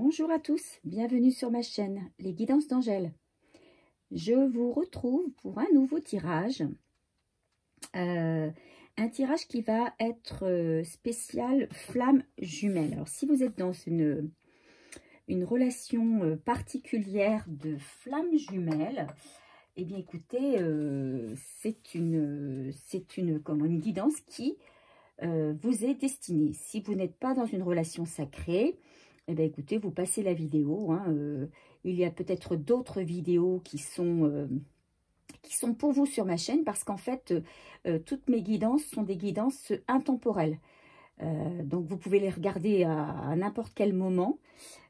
Bonjour à tous, bienvenue sur ma chaîne, les guidances d'Angèle. Je vous retrouve pour un nouveau tirage. Un tirage qui va être spécial flamme jumelle. Alors si vous êtes dans une relation particulière de flamme jumelle, eh bien écoutez, c'est une guidance qui vous est destinée. Si vous n'êtes pas dans une relation sacrée, eh bien écoutez, vous passez la vidéo. Il y a peut-être d'autres vidéos qui sont pour vous sur ma chaîne, parce qu'en fait, toutes mes guidances sont des guidances intemporelles. Donc vous pouvez les regarder à n'importe quel moment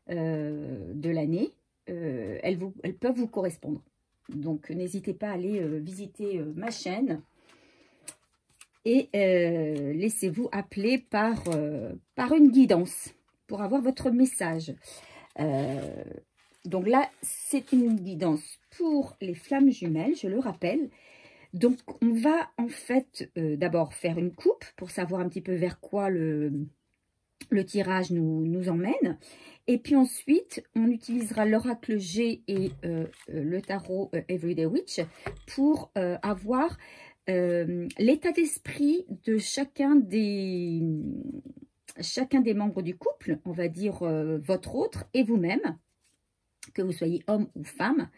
de l'année. Elles peuvent vous correspondre. Donc n'hésitez pas à aller visiter ma chaîne. Et laissez-vous appeler par une guidance pour avoir votre message. Donc là, c'est une guidance pour les flammes jumelles, je le rappelle. Donc on va en fait d'abord faire une coupe pour savoir un petit peu vers quoi le tirage nous emmène. Et puis ensuite, on utilisera l'oracle G et le tarot Everyday Witch pour avoir l'état d'esprit de chacun des membres du couple, on va dire votre autre et vous-même, que vous soyez homme ou femme.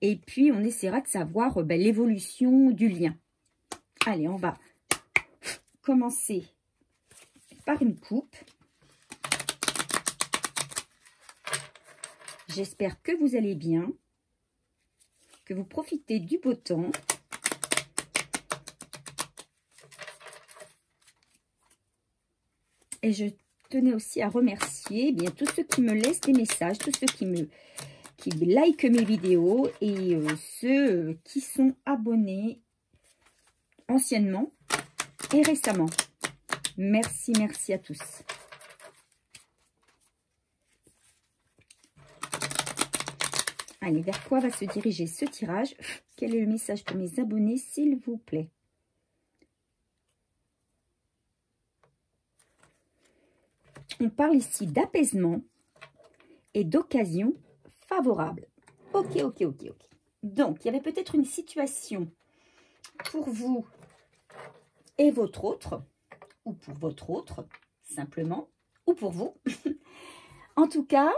Et puis on essaiera de savoir l'évolution du lien. Allez, on va commencer par une coupe. J'espère que vous allez bien, que vous profitez du beau temps. Et je tenais aussi à remercier bien tous ceux qui me laissent des messages, tous ceux qui likent mes vidéos et ceux qui sont abonnés anciennement et récemment. Merci, merci à tous. Allez, vers quoi va se diriger ce tirage? Quel est le message pour mes abonnés, s'il vous plaît? On parle ici d'apaisement et d'occasion favorable. Ok. Donc, il y avait peut-être une situation pour vous et votre autre, ou pour votre autre, simplement, ou pour vous. En tout cas,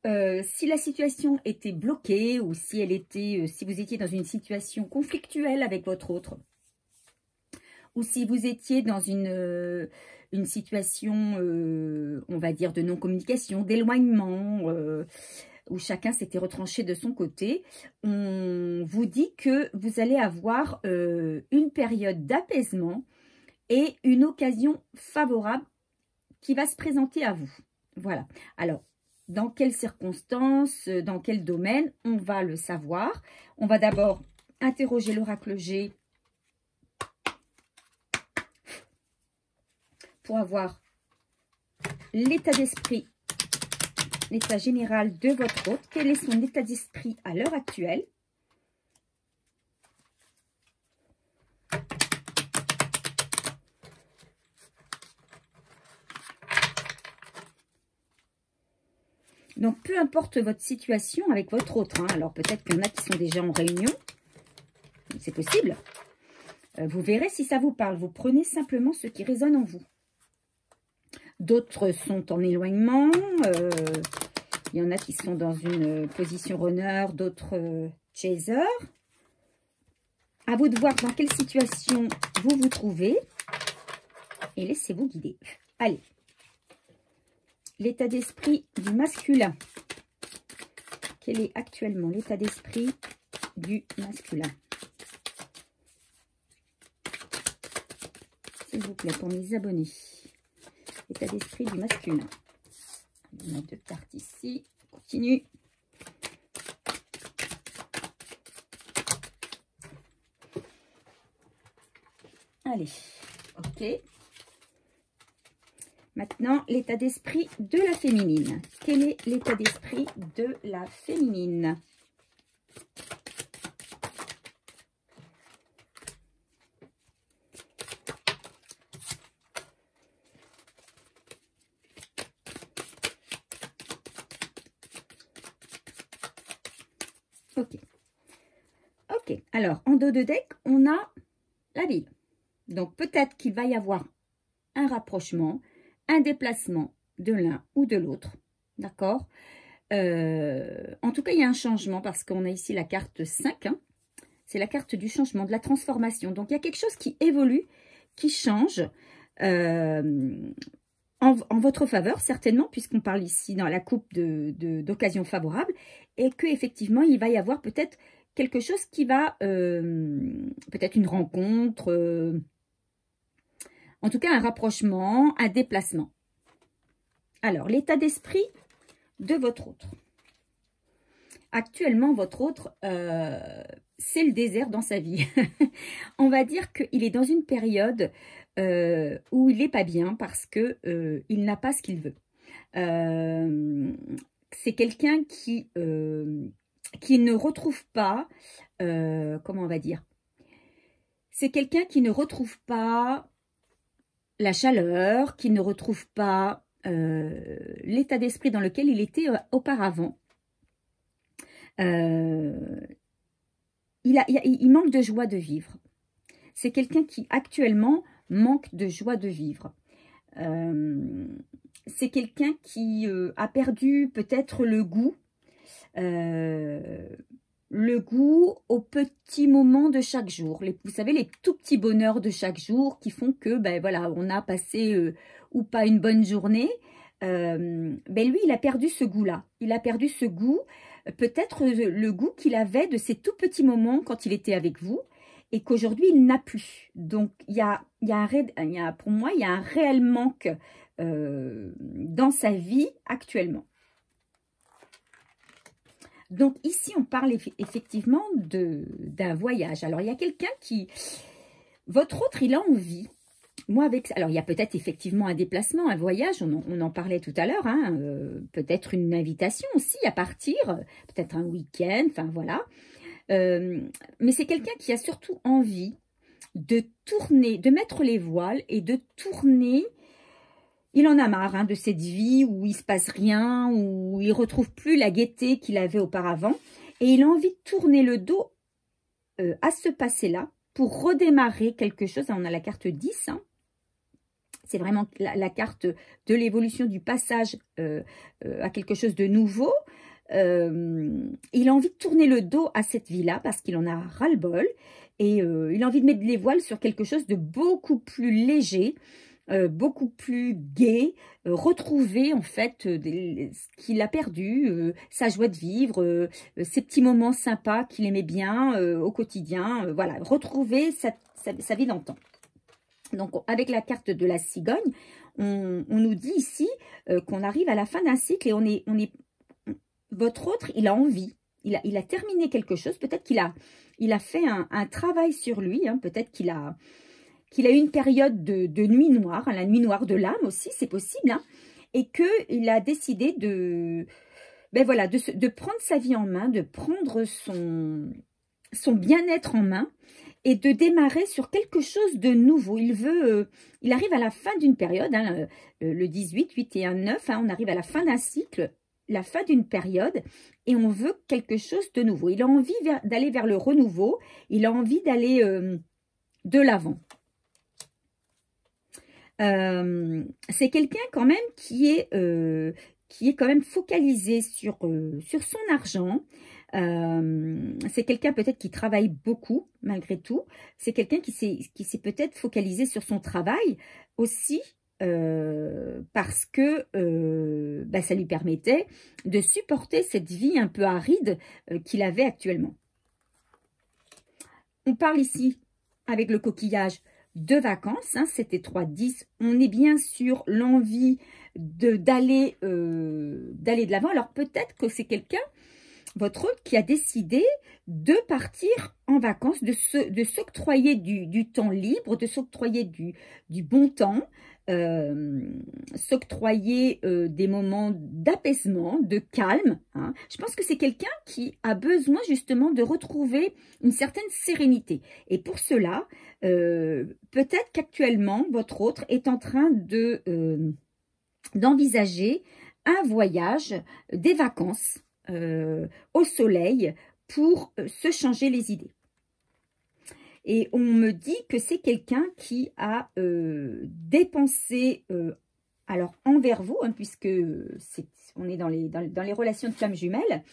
si la situation était bloquée, ou si vous étiez dans une situation conflictuelle avec votre autre, ou si vous étiez dans une situation, on va dire, de non-communication, d'éloignement, où chacun s'était retranché de son côté, on vous dit que vous allez avoir une période d'apaisement et une occasion favorable qui va se présenter à vous. Voilà. Alors, dans quelles circonstances, dans quel domaine, on va le savoir. On va d'abord interroger l'oracle G pour avoir l'état d'esprit, l'état général de votre hôte. Quel est son état d'esprit à l'heure actuelle? Donc, peu importe votre situation avec votre autre. Alors, peut-être qu'il y en a qui sont déjà en réunion. C'est possible. Vous verrez si ça vous parle. Vous prenez simplement ce qui résonne en vous. D'autres sont en éloignement. Il y en a qui sont dans une position runner, d'autres chaser. À vous de voir dans quelle situation vous vous trouvez. Et laissez-vous guider. Allez. L'état d'esprit du masculin. Quel est actuellement l'état d'esprit du masculin? S'il vous plaît, pour mes abonnés. L'état d'esprit du masculin. On a deux cartes ici. On continue. Allez, ok. Maintenant, l'état d'esprit de la féminine. Quel est l'état d'esprit de la féminine? Ok. Ok. Alors, en dos de deck, on a la ville. Donc, peut-être qu'il va y avoir un rapprochement, un déplacement de l'un ou de l'autre. D'accord? En tout cas, il y a un changement parce qu'on a ici la carte 5. Hein. C'est la carte du changement, de la transformation. Donc, il y a quelque chose qui évolue, qui change en votre faveur, certainement, puisqu'on parle ici dans la coupe d'occasion favorable, et qu'effectivement, il va y avoir peut-être quelque chose qui va, peut-être une rencontre, en tout cas un rapprochement, un déplacement. Alors, l'état d'esprit de votre autre. Actuellement, votre autre, c'est le désert dans sa vie. On va dire qu'il est dans une période où il n'est pas bien parce que il n'a pas ce qu'il veut. C'est quelqu'un qui ne retrouve pas, comment on va dire, c'est quelqu'un qui ne retrouve pas la chaleur, qui ne retrouve pas l'état d'esprit dans lequel il était auparavant. Il manque de joie de vivre. C'est quelqu'un qui actuellement manque de joie de vivre. C'est quelqu'un qui a perdu peut-être le goût aux petits moments de chaque jour. Vous savez, les tout petits bonheurs de chaque jour qui font que, ben voilà, on a passé ou pas une bonne journée. Ben lui, il a perdu ce goût-là. Il a perdu ce goût, peut-être le goût qu'il avait de ces tout petits moments quand il était avec vous et qu'aujourd'hui, il n'a plus. Donc, pour moi, il y a un réel manque dans sa vie actuellement. Donc, ici, on parle effectivement d'un voyage. Alors, il y a quelqu'un qui... Votre autre, il a envie. Moi, alors, il y a peut-être effectivement un déplacement, un voyage. On en parlait tout à l'heure. Hein, peut-être une invitation aussi à partir. Peut-être un week-end. Enfin, voilà. Mais c'est quelqu'un qui a surtout envie de tourner, de mettre les voiles et de tourner. Il en a marre hein, de cette vie où il ne se passe rien, où il ne retrouve plus la gaieté qu'il avait auparavant. Et il a envie de tourner le dos à ce passé-là pour redémarrer quelque chose. On a la carte 10. Hein. C'est vraiment la carte de l'évolution du passage à quelque chose de nouveau. Il a envie de tourner le dos à cette vie-là parce qu'il en a ras-le-bol. Et il a envie de mettre les voiles sur quelque chose de beaucoup plus léger. Beaucoup plus gai, retrouver en fait ce qu'il a perdu, sa joie de vivre, ces petits moments sympas qu'il aimait bien au quotidien, voilà, retrouver sa vie d'antan. Donc avec la carte de la cigogne, on nous dit ici qu'on arrive à la fin d'un cycle et votre autre, il a envie, il a terminé quelque chose, peut-être qu'il a fait un travail sur lui, hein, peut-être qu'il a eu une période de nuit noire, hein, la nuit noire de l'âme aussi, c'est possible, hein, et qu'il a décidé de prendre sa vie en main, de prendre son bien-être en main et de démarrer sur quelque chose de nouveau. Il arrive à la fin d'une période, hein, le 18, 8 et 1, 9, hein, on arrive à la fin d'un cycle, la fin d'une période, et on veut quelque chose de nouveau. Il a envie d'aller vers le renouveau, il a envie d'aller de l'avant. C'est quelqu'un quand même qui est quand même focalisé sur son argent. C'est quelqu'un peut-être qui travaille beaucoup malgré tout. C'est quelqu'un qui s'est peut-être focalisé sur son travail aussi parce que ça lui permettait de supporter cette vie un peu aride qu'il avait actuellement. On parle ici avec le coquillage de vacances, hein, c'était 3-10, on est bien sur l'envie d'aller de l'avant. Alors peut-être que c'est quelqu'un, votre autre, qui a décidé de partir en vacances, de s'octroyer du temps libre, de s'octroyer du bon temps, s'octroyer des moments d'apaisement, de calme. Hein. Je pense que c'est quelqu'un qui a besoin justement de retrouver une certaine sérénité. Et pour cela, peut-être qu'actuellement, votre autre est en train d'envisager un voyage, des vacances au soleil, pour se changer les idées. Et on me dit que c'est quelqu'un qui a dépensé, alors envers vous, hein, puisque on est dans les relations de flammes jumelles,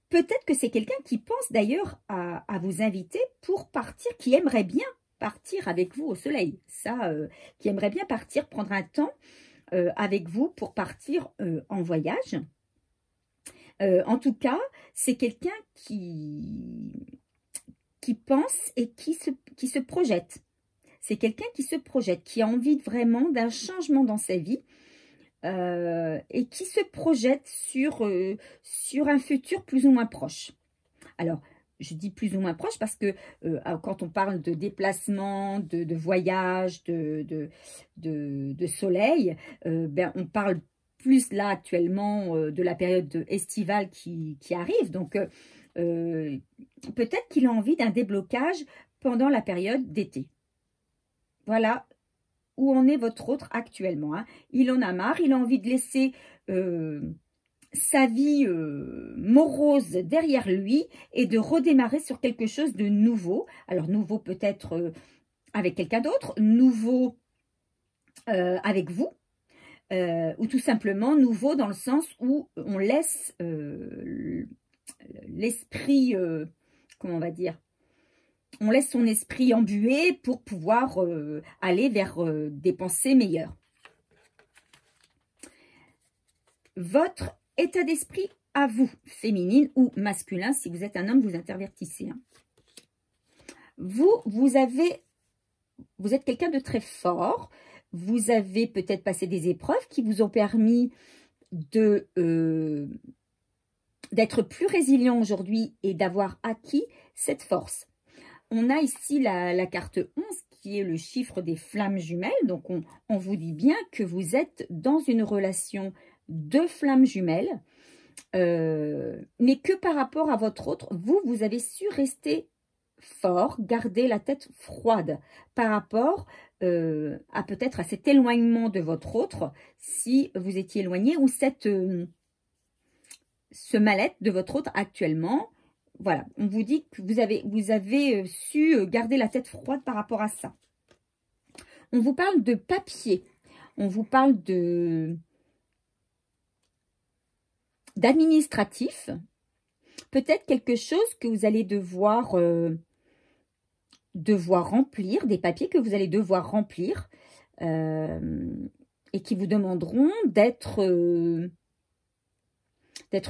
peut-être que c'est quelqu'un qui pense d'ailleurs à vous inviter pour partir, qui aimerait bien partir avec vous au soleil. Ça, qui aimerait bien partir, prendre un temps avec vous pour partir en voyage. En tout cas, c'est quelqu'un qui pense et qui se projette. C'est quelqu'un qui se projette, qui a envie vraiment d'un changement dans sa vie et qui se projette sur un futur plus ou moins proche. Alors, je dis plus ou moins proche parce que quand on parle de déplacement, de voyage, de soleil, ben, on parle plus là actuellement de la période estivale qui arrive. Donc, peut-être qu'il a envie d'un déblocage pendant la période d'été. Voilà où en est votre autre actuellement. Hein. Il en a marre, il a envie de laisser sa vie morose derrière lui et de redémarrer sur quelque chose de nouveau. Alors, nouveau peut-être avec quelqu'un d'autre, nouveau avec vous. Ou tout simplement nouveau dans le sens où on laisse l'esprit, comment on va dire, on laisse son esprit embué pour pouvoir aller vers des pensées meilleures. Votre état d'esprit à vous, féminine ou masculin, si vous êtes un homme, vous intervertissez. Hein. Vous êtes quelqu'un de très fort. Vous avez peut-être passé des épreuves qui vous ont permis d'être plus résilient aujourd'hui et d'avoir acquis cette force. On a ici la carte 11 qui est le chiffre des flammes jumelles. Donc, on vous dit bien que vous êtes dans une relation de flammes jumelles, mais que par rapport à votre autre, vous avez su rester fort, garder la tête froide par rapport à peut-être à cet éloignement de votre autre, si vous étiez éloigné, ou ce mal-être de votre autre actuellement. Voilà, on vous dit que vous avez su garder la tête froide par rapport à ça. On vous parle de papier, on vous parle d'administratif, peut-être quelque chose que vous allez devoir remplir, des papiers que vous allez devoir remplir et qui vous demanderont d'être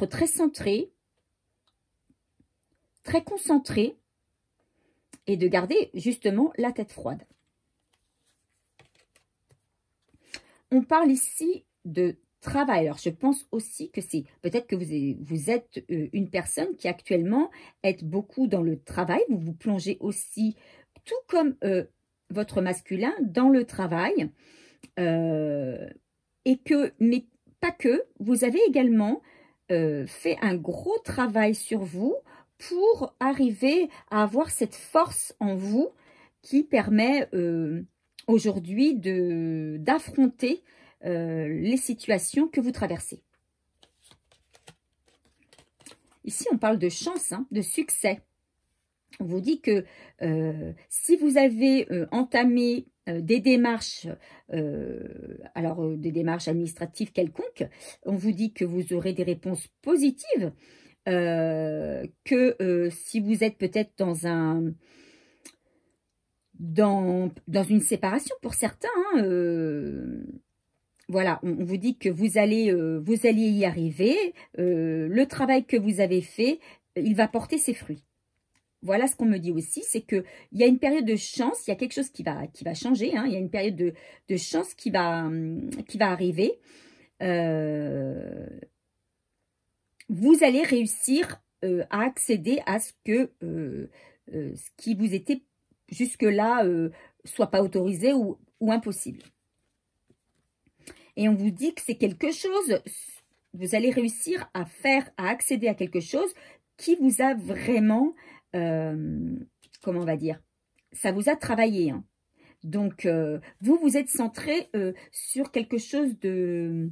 très centré, très concentré et de garder justement la tête froide. On parle ici de travail. Alors, je pense aussi que c'est peut-être que vous êtes une personne qui actuellement est beaucoup dans le travail. Vous vous plongez aussi, tout comme votre masculin, dans le travail. Et que, mais pas que, vous avez également fait un gros travail sur vous pour arriver à avoir cette force en vous qui permet aujourd'hui d'affronter les situations que vous traversez. Ici, on parle de chance, hein, de succès. On vous dit que si vous avez entamé des démarches, des démarches administratives quelconques, on vous dit que vous aurez des réponses positives, que si vous êtes peut-être dans une séparation pour certains, hein, voilà, on vous dit que vous allez y arriver, le travail que vous avez fait, il va porter ses fruits. Voilà ce qu'on me dit aussi, c'est qu'il y a une période de chance, il y a quelque chose qui va changer, hein, il y a une période de chance qui va arriver. Vous allez réussir à accéder à ce qui vous était jusque-là soit pas autorisé ou impossible. Et on vous dit que c'est quelque chose, vous allez réussir à accéder à quelque chose qui vous a vraiment, comment on va dire, ça vous a travaillé. Hein. Donc, vous êtes centré sur quelque chose de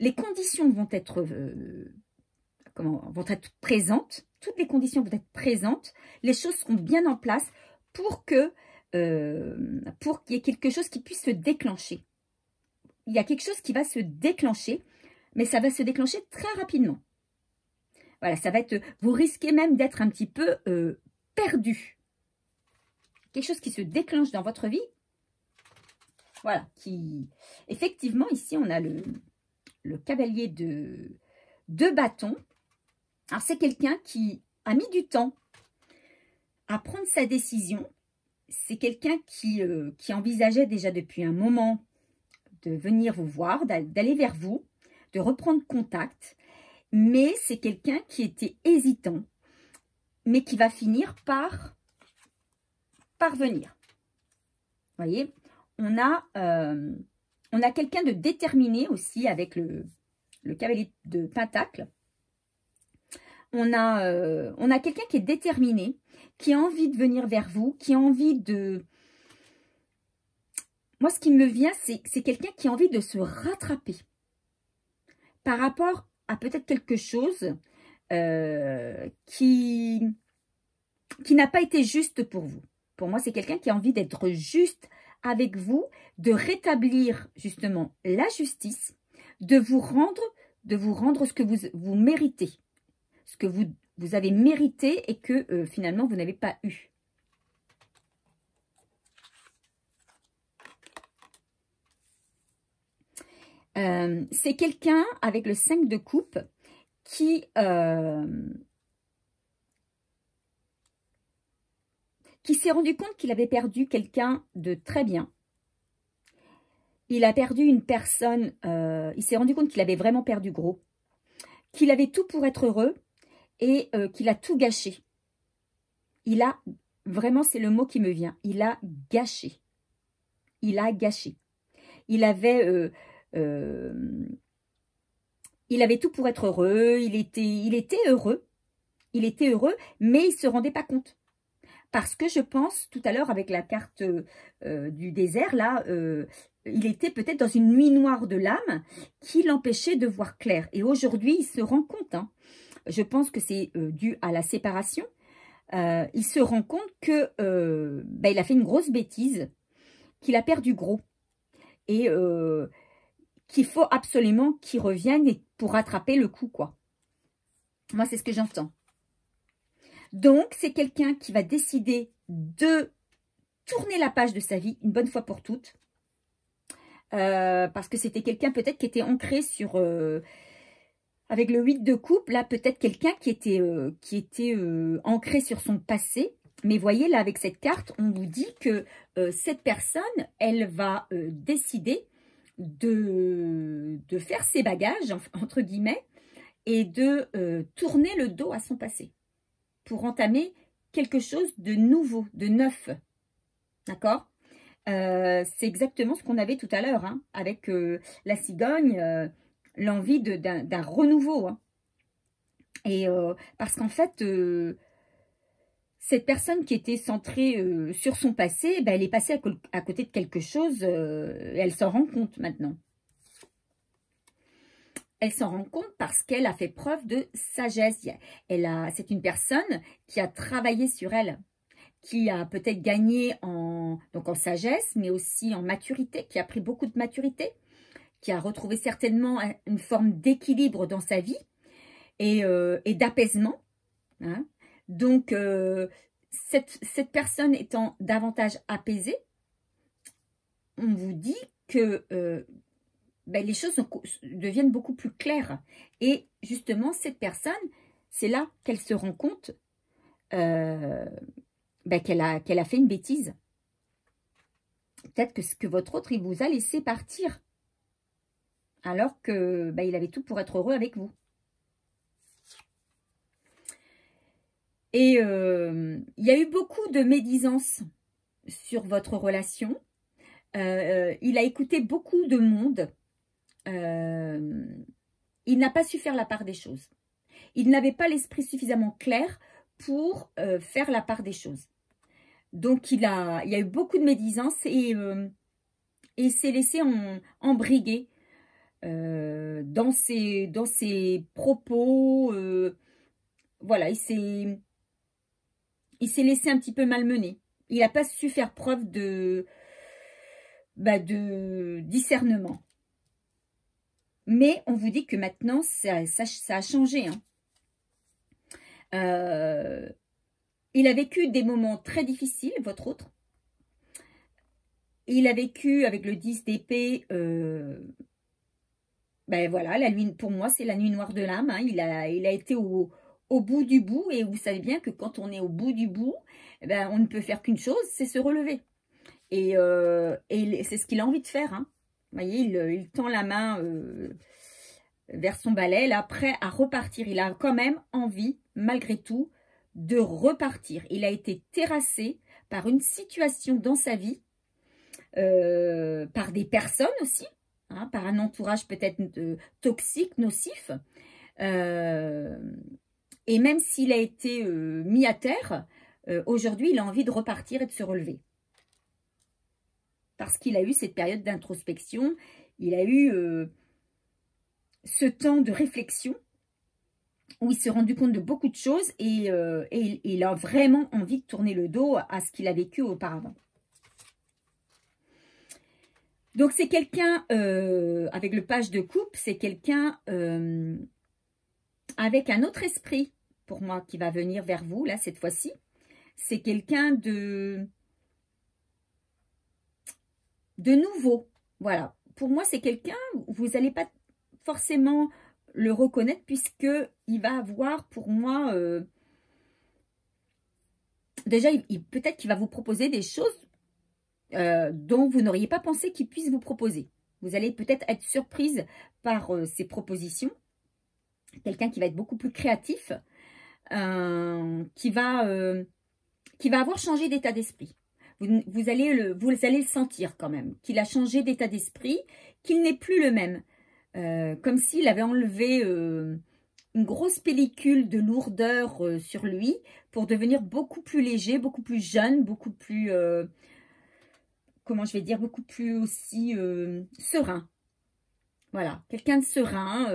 les conditions vont être, vont être présentes. Toutes les conditions vont être présentes. Les choses seront bien en place pour qu'il y ait quelque chose qui puisse se déclencher. Il y a quelque chose qui va se déclencher, mais ça va se déclencher très rapidement. Voilà, ça va être, vous risquez même d'être un petit peu perdu. Quelque chose qui se déclenche dans votre vie. Voilà, qui... Effectivement, ici, on a le cavalier de bâton. Alors, c'est quelqu'un qui a mis du temps à prendre sa décision. C'est quelqu'un qui envisageait déjà depuis un moment de venir vous voir, d'aller vers vous, de reprendre contact. Mais c'est quelqu'un qui était hésitant, mais qui va finir par venir. Vous voyez, on a quelqu'un de déterminé aussi avec le cavalier de Pentacle. On a quelqu'un qui est déterminé, qui a envie de venir vers vous, qui a envie de... Moi, ce qui me vient, c'est quelqu'un qui a envie de se rattraper par rapport à peut-être quelque chose qui n'a pas été juste pour vous. Pour moi, c'est quelqu'un qui a envie d'être juste avec vous, de rétablir justement la justice, de vous rendre ce que vous méritez, ce que vous avez mérité et que finalement vous n'avez pas eu. C'est quelqu'un avec le 5 de coupe qui s'est rendu compte qu'il avait perdu quelqu'un de très bien. Il a perdu une personne, il s'est rendu compte qu'il avait vraiment perdu gros, qu'il avait tout pour être heureux et qu'il a tout gâché. Il a, vraiment c'est le mot qui me vient, il a gâché. Il a gâché. Il avait tout pour être heureux, il était heureux, mais il ne se rendait pas compte. Parce que je pense, tout à l'heure, avec la carte du désert, là, il était peut-être dans une nuit noire de l'âme qui l'empêchait de voir clair. Et aujourd'hui, il se rend compte, hein, je pense que c'est dû à la séparation, il se rend compte que il a fait une grosse bêtise, qu'il a perdu gros. Et qu'il faut absolument qu'il revienne pour rattraper le coup, quoi. Moi, c'est ce que j'entends. Donc, c'est quelqu'un qui va décider de tourner la page de sa vie une bonne fois pour toutes. Parce que c'était quelqu'un peut-être qui était ancré sur... avec le 8 de coupe, là, peut-être quelqu'un qui était ancré sur son passé. Mais voyez, là, avec cette carte, on vous dit que cette personne, elle va décider de faire ses bagages, entre guillemets, et de tourner le dos à son passé pour entamer quelque chose de nouveau, de neuf. D'accord? C'est exactement ce qu'on avait tout à l'heure, hein, avec la cigogne, l'envie d'un renouveau. Hein. Et parce qu'en fait, cette personne qui était centrée sur son passé, elle est passée à côté de quelque chose et elle s'en rend compte maintenant. Elle s'en rend compte parce qu'elle a fait preuve de sagesse. C'est une personne qui a travaillé sur elle, qui a peut-être gagné donc en sagesse, mais aussi en maturité, qui a pris beaucoup de maturité, qui a retrouvé certainement une forme d'équilibre dans sa vie et d'apaisement. Hein. Donc, cette personne étant davantage apaisée, on vous dit que les choses deviennent beaucoup plus claires. Et justement, cette personne, c'est là qu'elle se rend compte qu'elle a fait une bêtise. Peut-être que votre autre, il vous a laissé partir. Alors que il avait tout pour être heureux avec vous. Et il y a eu beaucoup de médisance sur votre relation. Il a écouté beaucoup de monde. Il n'a pas su faire la part des choses. Il n'avait pas l'esprit suffisamment clair pour faire la part des choses. Donc, il y a eu beaucoup de médisance et il s'est laissé embriguer dans ses propos. Voilà, il s'est laissé un petit peu malmener. Il n'a pas su faire preuve de discernement. Mais on vous dit que maintenant, ça a changé. Hein. Il a vécu des moments très difficiles, votre autre. Il a vécu avec le 10 d'épée, voilà, la nuit, pour moi, c'est la nuit noire de l'âme. Hein. Il a été au bout du bout. Et vous savez bien que quand on est au bout du bout, on ne peut faire qu'une chose, c'est se relever. Et c'est ce qu'il a envie de faire. Hein. Vous voyez, il tend la main vers son balai, là, prêt à repartir. Il a quand même envie, malgré tout, de repartir. Il a été terrassé par une situation dans sa vie, par des personnes aussi, hein, par un entourage peut-être toxique, nocif. Et même s'il a été mis à terre, aujourd'hui, il a envie de repartir et de se relever. Parce qu'il a eu cette période d'introspection, il a eu ce temps de réflexion où il s'est rendu compte de beaucoup de choses et il a vraiment envie de tourner le dos à ce qu'il a vécu auparavant. Donc, c'est quelqu'un, avec le page de coupe, c'est quelqu'un avec un autre esprit, pour moi, qui va venir vers vous, là, cette fois-ci. C'est quelqu'un de nouveau. Voilà. Pour moi, c'est quelqu'un, vous n'allez pas forcément le reconnaître, puisqu'il va avoir, pour moi, déjà, peut-être qu'il va vous proposer des choses dont vous n'auriez pas pensé qu'il puisse vous proposer. Vous allez peut-être être surprise par ces propositions. Quelqu'un qui va être beaucoup plus créatif, qui va avoir changé d'état d'esprit. Vous allez le sentir quand même, qu'il a changé d'état d'esprit, qu'il n'est plus le même. Comme s'il avait enlevé une grosse pellicule de lourdeur sur lui pour devenir beaucoup plus léger, beaucoup plus jeune, beaucoup plus... comment je vais dire, beaucoup plus aussi serein. Voilà, quelqu'un de serein.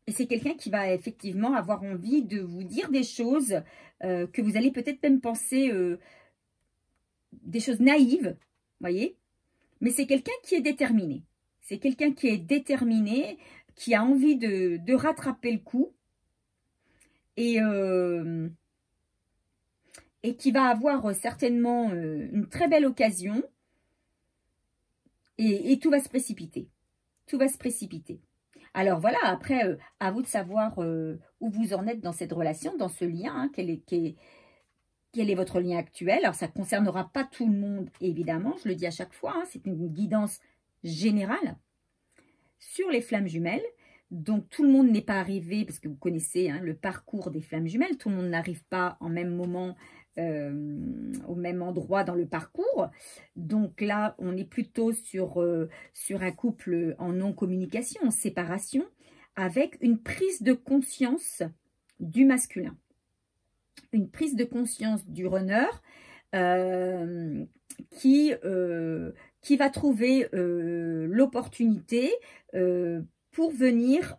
Et c'est quelqu'un qui va effectivement avoir envie de vous dire des choses que vous allez peut-être même penser des choses naïves, voyez. Mais c'est quelqu'un qui est déterminé. C'est quelqu'un qui est déterminé, qui a envie de rattraper le coup. Et qui va avoir certainement une très belle occasion. Et tout va se précipiter. Tout va se précipiter. Alors voilà, après, à vous de savoir où vous en êtes dans cette relation, dans ce lien, hein, quel est votre lien actuel. Alors ça ne concernera pas tout le monde, évidemment, je le dis à chaque fois, hein, c'est une guidance générale sur les flammes jumelles. Donc tout le monde n'est pas arrivé, parce que vous connaissez hein, le parcours des flammes jumelles, tout le monde n'arrive pas en même moment au même endroit dans le parcours. Donc là, on est plutôt sur un couple en non-communication, en séparation, avec une prise de conscience du masculin. Une prise de conscience du runner qui va trouver l'opportunité pour venir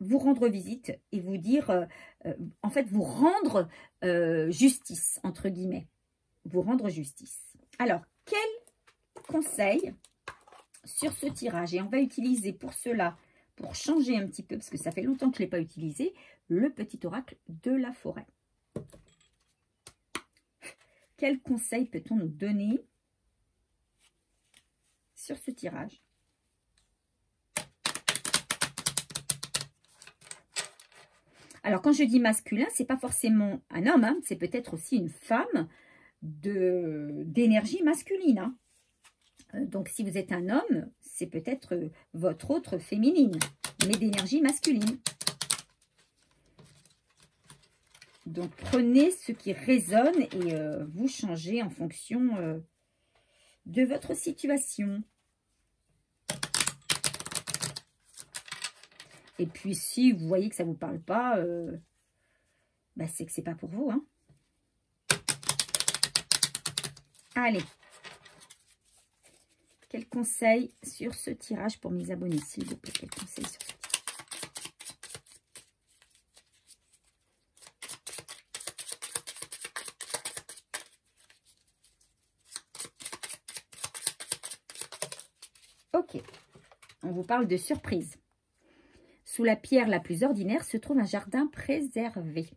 vous rendre visite et vous dire, en fait, vous rendre justice, entre guillemets. Vous rendre justice. Alors, quel conseil sur ce tirage? Et on va utiliser pour cela, pour changer un petit peu, parce que ça fait longtemps que je ne l'ai pas utilisé, le petit oracle de la forêt. Quel conseil peut-on nous donner sur ce tirage? Alors, quand je dis masculin, ce n'est pas forcément un homme, hein, c'est peut-être aussi une femme d'énergie masculine. Hein. Donc, si vous êtes un homme, c'est peut-être votre autre féminine, mais d'énergie masculine. Donc, prenez ce qui résonne et vous changez en fonction de votre situation. Et puis, si vous voyez que ça ne vous parle pas, c'est que ce n'est pas pour vous. Hein. Allez. Quel conseil sur ce tirage pour mes abonnés, s'il vous plaît? Quel conseil sur ce tirage? Ok, on vous parle de surprise. Sous la pierre la plus ordinaire se trouve un jardin préservé.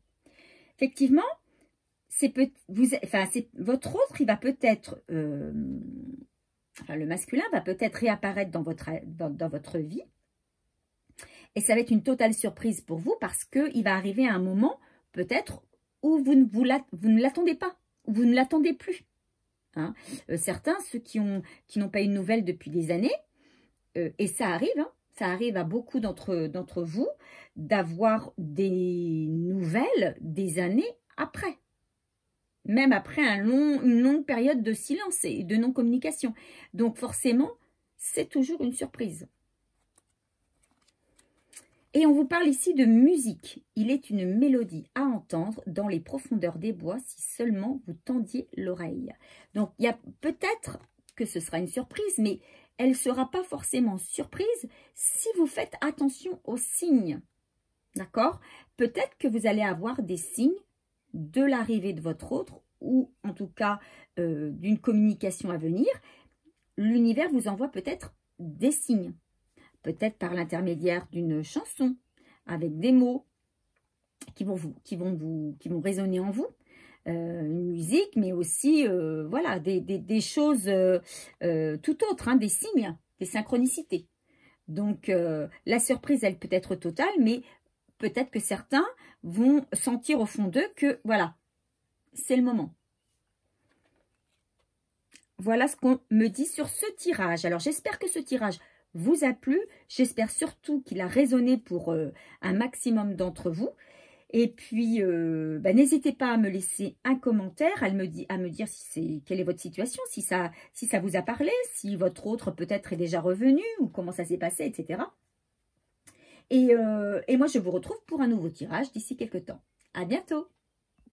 Effectivement, votre autre, il va peut-être, le masculin va peut-être réapparaître dans votre vie. Et ça va être une totale surprise pour vous parce qu'il va arriver à un moment, peut-être, où vous ne l'attendez pas, où vous ne l'attendez plus. Hein. Certains, ceux qui n'ont pas eu de nouvelles depuis des années, et ça arrive, hein, ça arrive à beaucoup d'entre vous d'avoir des nouvelles des années après. Même après une longue période de silence et de non-communication. Donc forcément, c'est toujours une surprise. Et on vous parle ici de musique. Il est une mélodie à entendre dans les profondeurs des bois si seulement vous tendiez l'oreille. Donc il y a peut-être que ce sera une surprise, mais elle ne sera pas forcément surprise si vous faites attention aux signes. D'accord? Peut-être que vous allez avoir des signes de l'arrivée de votre autre ou en tout cas d'une communication à venir. L'univers vous envoie peut-être des signes. Peut-être par l'intermédiaire d'une chanson avec des mots qui vont résonner en vous. Une musique, mais aussi voilà, des choses tout autres, hein, des signes, des synchronicités. Donc, la surprise, elle peut être totale, mais peut-être que certains vont sentir au fond d'eux que, voilà, c'est le moment. Voilà ce qu'on me dit sur ce tirage. Alors, j'espère que ce tirage vous a plu. J'espère surtout qu'il a résonné pour un maximum d'entre vous. Et puis, n'hésitez pas à me laisser un commentaire, à me dire quelle est votre situation, si ça vous a parlé, si votre autre peut-être est déjà revenu, ou comment ça s'est passé, etc. Et moi, je vous retrouve pour un nouveau tirage d'ici quelques temps. À bientôt!